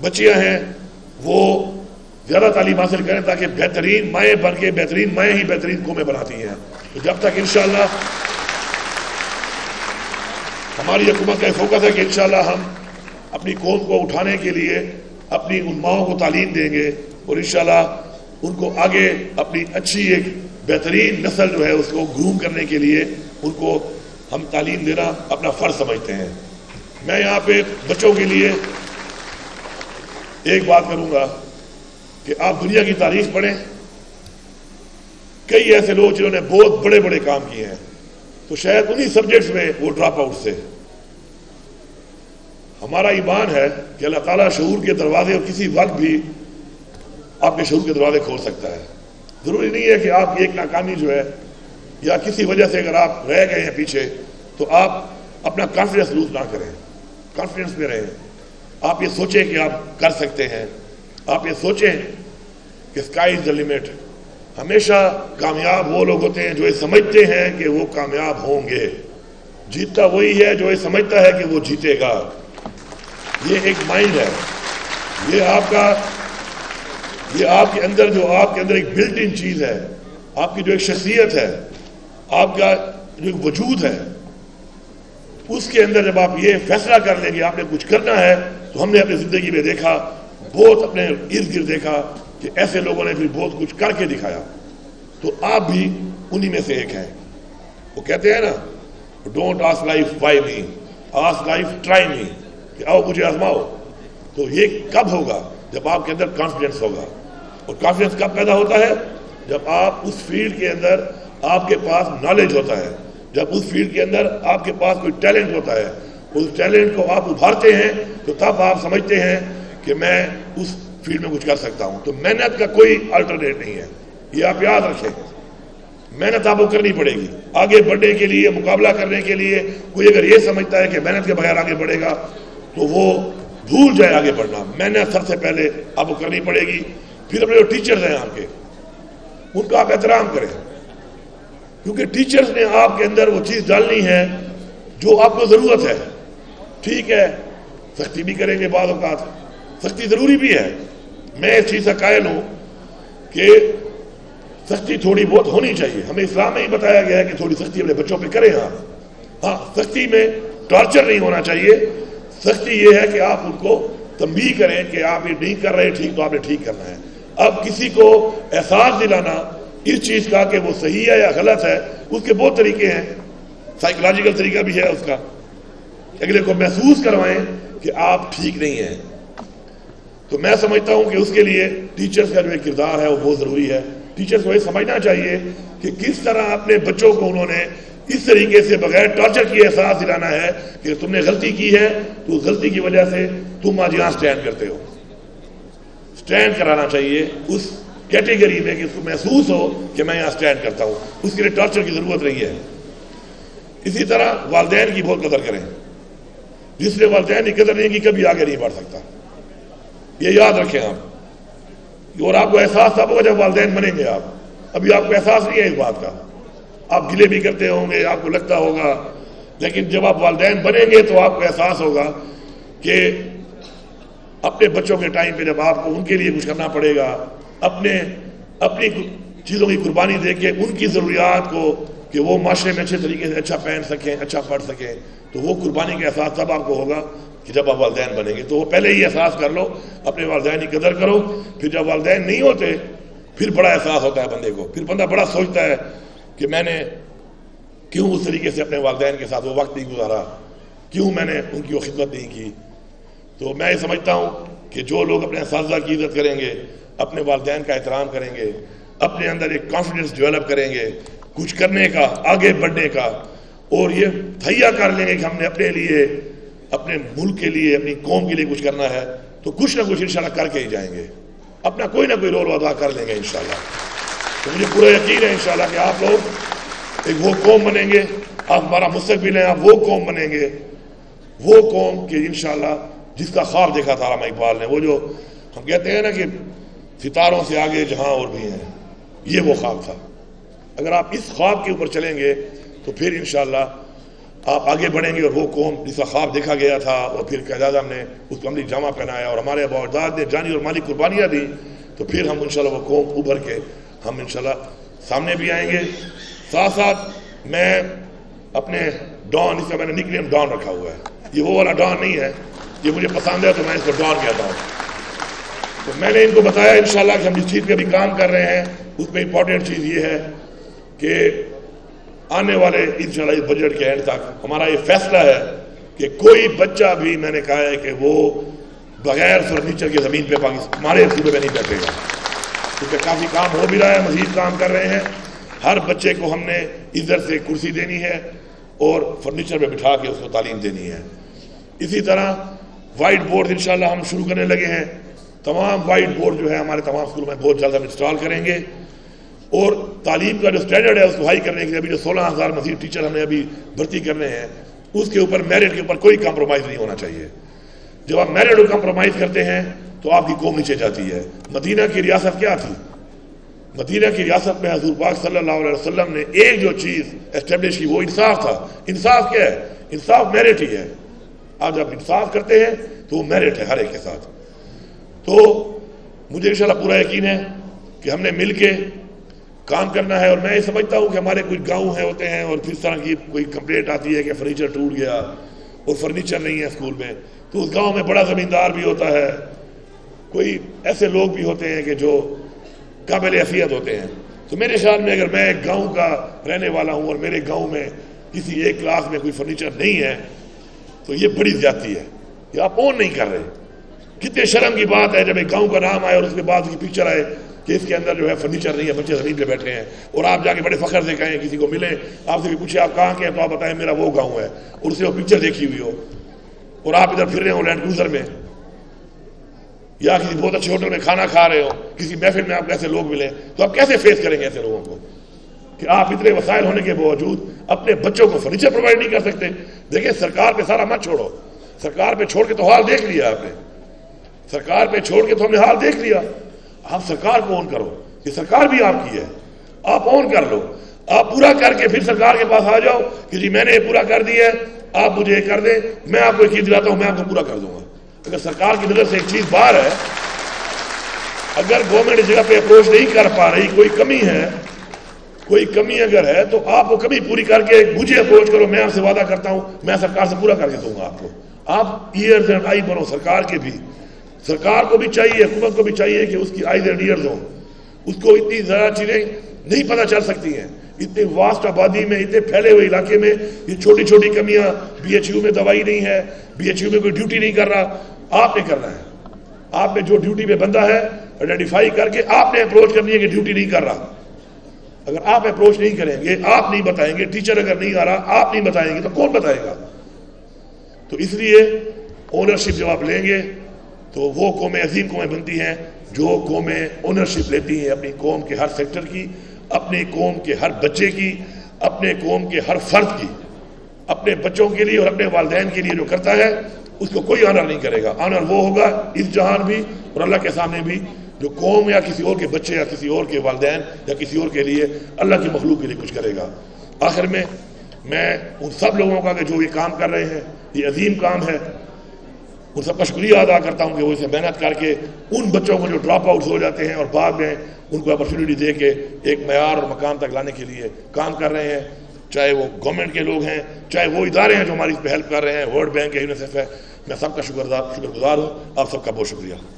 بچیاں ہیں وہ زیادہ تعلیم حاصل کریں تاکہ بہترین مائیں بن کے بہترین مائیں ہی بہترین قومیں بناتی ہیں. تو جب تک انشاءاللہ ہماری حکومت کا فوکس ہے کہ انشاءاللہ ہم اپنی قوم کو اٹھانے کے لیے اپنی ان ماؤں کو تعلیم دیں گے اور انشاءاللہ ان کو آگے اپنی اچھی ایک بہترین نسل جو ہے اس کو گروم کرنے کے لیے ان کو ہم تعلیم دینا اپنا فرض سمجھتے ہیں. میں یہاں پہ بچوں کے لیے ایک بات کروں گا کہ آپ دنیا کی تاریخ پڑھیں. کئی ایسے لوگ جنہوں نے بہت بڑے بڑے کام کیے ہیں تو شاید انہی سبجیکٹس میں وہ ڈراپ آؤٹ سے. ہمارا ایمان ہے کہ اللہ تعالیٰ شعور کے دروازے اور کسی وقت بھی آپ کے شعور کے دروازے کھول سکتا ہے. ضروری نہیں ہے کہ آپ کی ایک ناکامی جو ہے یا کسی وجہ سے اگر آپ رہ گئے ہیں پیچھے تو آپ اپنا کانفیڈنس لوز نہ کریں, کانفیڈنس میں رہیں. آپ یہ سوچیں کہ آپ کر سکتے ہیں, آپ یہ سوچیں کہ اسکائی از دا لمٹ. ہمیشہ کامیاب وہ لوگ ہوتے ہیں جو یہ سمجھتے ہیں کہ وہ کامیاب ہوں گے. جیتتا وہی ہے جو یہ سمجھتا ہے کہ وہ جیتے گا. یہ ایک مائنڈ ہے, یہ آپ کے اندر جو آپ کے اندر ایک بلٹ ان چیز ہے, آپ کی جو ایک شخصیت ہے, آپ کا جو ایک وجود ہے, اس کے اندر جب آپ یہ فیصلہ کر لیں گے آپ نے کچھ کرنا ہے. تو ہم نے اپنی زندگی میں دیکھا, بہت اپنے ارد گرد دیکھا کہ ایسے لوگوں نے پھر بہت کچھ کر کے دکھایا. تو آپ بھی انہی میں سے ایک ہیں. وہ کہتے ہیں نا, don't ask life why me, ask life try me, کہ آؤ مجھے آزماؤ. تو یہ کب ہوگا؟ جب آپ کے اندر کانفیڈنس ہوگا. اور کانفیڈنس کب پیدا ہوتا ہے؟ جب آپ اس فیلڈ کے اندر آپ کے پاس نالج ہوتا ہے, جب اس فیلڈ کے اندر آپ کے پاس کوئی ٹیلنٹ ہوتا ہے, اس ٹیلنٹ کو آپ ابھارتے ہیں تو تب آپ سمجھتے ہیں کہ میں اس فیلڈ میں کچھ کر سکتا ہوں. تو محنت کا کوئی الٹرنیٹ نہیں ہے, یہ آپ یاد رکھیں. محنت آپ کو کرنی پڑے گی آگے بڑھنے کے لیے, مقابلہ کرنے کے لیے. کوئی اگر یہ سمجھتا ہے کہ محنت کے بغیر آگے بڑھے گا تو وہ بھول جائے آگے بڑھنا. محنت سب سے پہلے آپ کو کرنی پڑے گی. پھر اپنے جو ٹیچرز ہیں آپ کے, ان کا آپ احترام کریں, کیونکہ ٹیچرز نے آپ کے اندر وہ چیز ڈالنی ہے جو آپ کو ضرورت ہے. ٹھیک ہے, سختی بھی کریں گے, بعض اوقات سختی ضروری بھی ہے. میں اس چیز کا قائل ہوں کہ سختی تھوڑی بہت ہونی چاہیے. ہمیں اسلام میں ہی بتایا گیا ہے کہ تھوڑی سختی اپنے بچوں پہ کریں. ہاں, سختی میں ٹارچر نہیں ہونا چاہیے. سختی یہ ہے کہ آپ ان کو تنبیہ کریں کہ آپ یہ نہیں کر رہے ٹھیک, تو آپ نے ٹھیک کرنا ہے. اب کسی کو احساس دلانا اس چیز کا کہ وہ صحیح ہے یا غلط ہے, اس کے بہت طریقے ہیں. سائیکولوجیکل طریقہ بھی ہے اس کا, اگلے کو محسوس کروائیں کہ آپ ٹھیک نہیں ہیں. تو میں سمجھتا ہوں کہ اس کے لیے ٹیچرز کا جو ایک کردار ہے وہ بہت ضروری ہے. ٹیچرز کو یہ سمجھنا چاہیے کہ کس طرح اپنے بچوں کو انہوں نے اس طریقے سے بغیر ٹارچر کیے احساس دلانا ہے کہ تم نے غلطی کی ہے تو اس غلطی کی وجہ سے تم آج یہاں سٹینڈ کرتے ہو. سٹینڈ کرانا چاہیے اس کیٹیگری میں کہ اس کو محسوس ہو کہ میں یہاں سٹینڈ کرتا ہوں. اس کے لیے ٹارچر کی ضرورت نہیں ہے. اسی طرح والدین کی بہت قدر کریں. جس نے والدین کی قدر نہیں کی کبھی آگے نہیں بڑھ سکتا. یہ یاد رکھیں آپ. اور آپ کو احساس تب ہوگا جب والدین بنیں گے. آپ ابھی آپ کو احساس نہیں ہے اس بات کا. آپ گلے بھی کرتے ہوں گے, آپ کو لگتا ہوگا, لیکن جب آپ والدین بنیں گے تو آپ کو احساس ہوگا کہ اپنے بچوں کے ٹائم پہ جب آپ کو ان کے لیے کچھ کرنا پڑے گا, اپنی چیزوں کی قربانی دے کے ان کی ضروریات کو کہ وہ معاشرے میں اچھے طریقے سے اچھا پہن سکیں, اچھا پڑھ سکیں, تو وہ قربانی کا احساس تب آپ کو ہوگا کہ جب آپ والدین بنیں گے. تو وہ پہلے ہی احساس کر لو, اپنے والدین کی قدر کرو. پھر جب والدین نہیں ہوتے پھر بڑا احساس ہوتا ہے بندے کو. پھر بندہ بڑا سوچتا ہے کہ میں نے کیوں اس طریقے سے اپنے والدین کے ساتھ وہ وقت نہیں گزارا, کیوں میں نے ان کی وہ خدمت نہیں کی. تو میں یہ سمجھتا ہوں کہ جو لوگ اپنے اساتذہ کی عزت کریں گے, اپنے والدین کا احترام کریں گے, اپنے اندر ایک کانفیڈنس ڈیولپ کریں گے کچھ کرنے کا, آگے بڑھنے کا, اور یہ تہیا کر لیں گے کہ ہم نے اپنے لیے, اپنے ملک کے لیے, اپنی قوم کے لیے کچھ کرنا ہے, تو کچھ نہ کچھ انشاءاللہ کر کے ہی جائیں گے. اپنا کوئی نہ کوئی رول ادا کر لیں گے انشاءاللہ. تو مجھے پورا یقین ہے انشاءاللہ کہ آپ لوگ ایک وہ قوم بنیں گے, آپ ہمارا مستقبل ہیں, آپ وہ قوم بنیں گے, وہ قوم کہ انشاءاللہ جس کا خواب دیکھا تھا علامہ اقبال نے, وہ جو ہم کہتے ہیں نا کہ ستاروں سے آگے جہاں اور بھی ہیں, یہ وہ خواب تھا. اگر آپ اس خواب کے اوپر چلیں گے تو پھر انشاءاللہ آپ آگے بڑھیں گے اور وہ قوم جس کا خواب دیکھا گیا تھا اور پھر قائد اعظم نے اس کو عملی جامہ پہنایا اور ہمارے آباء و اجداد نے جانی اور مالی قربانیاں دی، تو پھر ہم انشاءاللہ وہ قوم ابھر کے ہم انشاءاللہ سامنے بھی آئیں گے۔ ساتھ ساتھ میں اپنے ڈان، اس کا میں نے نک نیم ڈان رکھا ہوا ہے، یہ وہ والا ڈان نہیں ہے، یہ مجھے پسند ہے تو میں اس کو ڈان کہتا ہوں۔ تو میں نے ان کو بتایا انشاءاللہ کہ ہم جس چیز پہ بھی کام کر رہے ہیں اس میں امپورٹنٹ چیز یہ ہے کہ آنے والے انشاءاللہ اس بجٹ کے اینڈ تک ہمارا یہ فیصلہ ہے کہ کوئی بچہ بھی، میں نے کہا ہے کہ وہ بغیر فرنیچر کی زمین پہ ہمارے صوبے میں نہیں بیٹھے گا، کیونکہ کافی کام ہو بھی رہا ہے، مزید کام کر رہے ہیں۔ ہر بچے کو ہم نے ادھر سے کرسی دینی ہے اور فرنیچر پہ بٹھا کے اس کو تعلیم دینی ہے۔ اسی طرح وائٹ بورڈ انشاءاللہ ہم شروع کرنے لگے ہیں، تمام وائٹ بورڈ جو ہے ہمارے تمام اسکولوں میں بہت جلد ہم انسٹال کریں گے، اور تعلیم کا جو سٹینڈرڈ ہے اس کو ہائی کرنے کے لیے ابھی جو 16,000 مزید ٹیچر ہم نے ابھی بھرتی کرنے ہیں، اس کے اوپر میرٹ کے اوپر کوئی کمپرومائز نہیں ہونا چاہیے۔ جب آپ میرٹ کو کمپرومائز کرتے ہیں تو آپ کی قوم نیچے جاتی ہے۔ مدینہ کی ریاست کیا تھی؟ مدینہ کی ریاست میں حضور پاک صلی اللہ علیہ وسلم نے ایک جو چیز اسٹیبلش کی وہ انصاف تھا۔ انصاف کیا ہے؟ انصاف میرٹ ہی ہے۔ آپ جب انصاف کرتے ہیں تو وہ میرٹ ہے ہر ایک کے ساتھ۔ تو مجھے انشاءاللہ پورا یقین ہے کہ ہم نے مل کے کام کرنا ہے، اور میں یہ سمجھتا ہوں کہ ہمارے کچھ گاؤں ہوتے ہیں اور کس طرح کی کوئی کمپلینٹ آتی ہے کہ فرنیچر ٹوٹ گیا اور فرنیچر نہیں ہے اسکول میں، تو اس گاؤں میں بڑا زمیندار بھی ہوتا ہے، کوئی ایسے لوگ بھی ہوتے ہیں کہ جو قابل حیثیت ہوتے ہیں۔ تو میرے خیال میں اگر میں ایک گاؤں کا رہنے والا ہوں اور میرے گاؤں میں کسی ایک کلاس میں کوئی فرنیچر نہیں ہے تو یہ بڑی زیادتی ہے، یہ آپ اون نہیں کر رہے۔ کتنے شرم کی بات ہے جب ایک گاؤں کا نام آئے اور اس کے بعد کی پکچر آئے کہ اس کے اندر جو ہے فرنیچر نہیں ہے، بچے زمین پہ بیٹھے ہیں، اور آپ جا کے بڑے فخر سے کہیں، کسی کو ملیں آپ سے بھی پوچھے آپ کہاں کے ہیں تو آپ بتائیں میرا وہ گاؤں ہے، اور اسے وہ پکچر دیکھی ہوئی ہو، اور آپ ادھر پھر رہے ہو لینڈ کروزر میں یا کسی بہت اچھے ہوٹل میں کھانا کھا رہے ہو، کسی محفل میں آپ ایسے لوگ ملیں، تو آپ کیسے فیس کریں گے ایسے لوگوں کو کہ آپ اتنے وسائل ہونے کے باوجود اپنے بچوں کو فرنیچر پرووائڈ نہیں کر سکتے؟ دیکھیں سرکار پہ سارا مت چھوڑو، سرکار پہ چھوڑ کے تو حال دیکھ لیا آپ نے، سرکار پہ چھوڑ کے تو ہم نے حال دیکھ لیا۔ آپ سرکار کو اون کرو، یہ سرکار بھی آپ کی ہے، آپ اون کر لو، آپ پورا کر کے پھر سرکار کے پاس آ جاؤ کہ جی میں نے یہ پورا کر دیا ہے، آپ مجھے یہ کر دیں، میں آپ کو یقین دلاتا ہوں میں آپ کو پورا کر دوں گا۔ اگر سرکار کی نظر سے ایک چیز باہر ہے، اگر گورنمنٹ اس جگہ پہ اپروچ نہیں کر پا رہی، کوئی کمی ہے، کوئی کمی اگر ہے تو آپ وہ کمی پوری کر کے مجھے اپروچ کرو، میں آپ سے وعدہ کرتا ہوں میں سرکار سے پورا کر کے دوں گا آپ کو۔ آپ ایئرز اینڈ آئی بنو سرکار کے بھی، سرکار کو بھی چاہیے، حکومت کو بھی چاہیے کہ اس کی آئیز اینڈ ایئرز ہوں، اس کو اتنی زیادہ چیزیں نہیں پتہ چل سکتی ہیں، اتنی واسٹ آبادی میں، اتنے پھیلے ہوئے علاقے میں یہ چھوٹی چھوٹی کمیاں، بی ایچ یو میں دوائی نہیں ہے، بی ایچ یو میں کوئی ڈیوٹی نہیں کر رہا، آپ نے کرنا ہے۔ آپ نے جو ڈیوٹی پہ بندہ ہے آئیڈینٹیفائی کر کے آپ نے اپروچ کرنی ہے کہ ڈیوٹی نہیں کر رہا۔ اگر آپ اپروچ نہیں کریں گے، آپ نہیں بتائیں گے، ٹیچر اگر نہیں آ رہا آپ نہیں بتائیں گے تو کون بتائے گا؟ تو اس لیے اونرشپ جب آپ لیں گے تو وہ قومیں عظیم قومیں بنتی ہیں جو قومیں اونرشپ لیتی ہیں اپنی قوم کے ہر سیکٹر کی، اپنی قوم کے ہر بچے کی، اپنے قوم کے ہر فرد کی، اپنے بچوں کے لیے اور اپنے والدین کے لیے جو کرتا ہے اس کو کوئی آنر نہیں کرے گا۔ آنر وہ ہوگا اس جہان بھی اور اللہ کے سامنے بھی جو قوم یا کسی اور کے بچے یا کسی اور کے والدین یا کسی اور کے لیے اللہ کی مخلوق کے لیے کچھ کرے گا۔ آخر میں ان سب لوگوں کا کہ جو یہ کام کر رہے ہیں، یہ عظیم کام ہے، ان سب کا شکریہ ادا کرتا ہوں کہ وہ اسے محنت کر کے ان بچوں کو جو ڈراپ آؤٹس ہو جاتے ہیں اور بعد میں ان کو اپرچونیٹی دے کے ایک معیار اور مقام تک لانے کے لیے کام کر رہے ہیں، چاہے وہ گورنمنٹ کے لوگ ہیں، چاہے وہ ادارے ہیں جو ہماری اس پہ ہیلپ کر رہے ہیں، ورلڈ بینک ہے، یونیسیف ہے، میں سب کا شکر گزار ہوں۔ آپ سب کا بہت شکریہ۔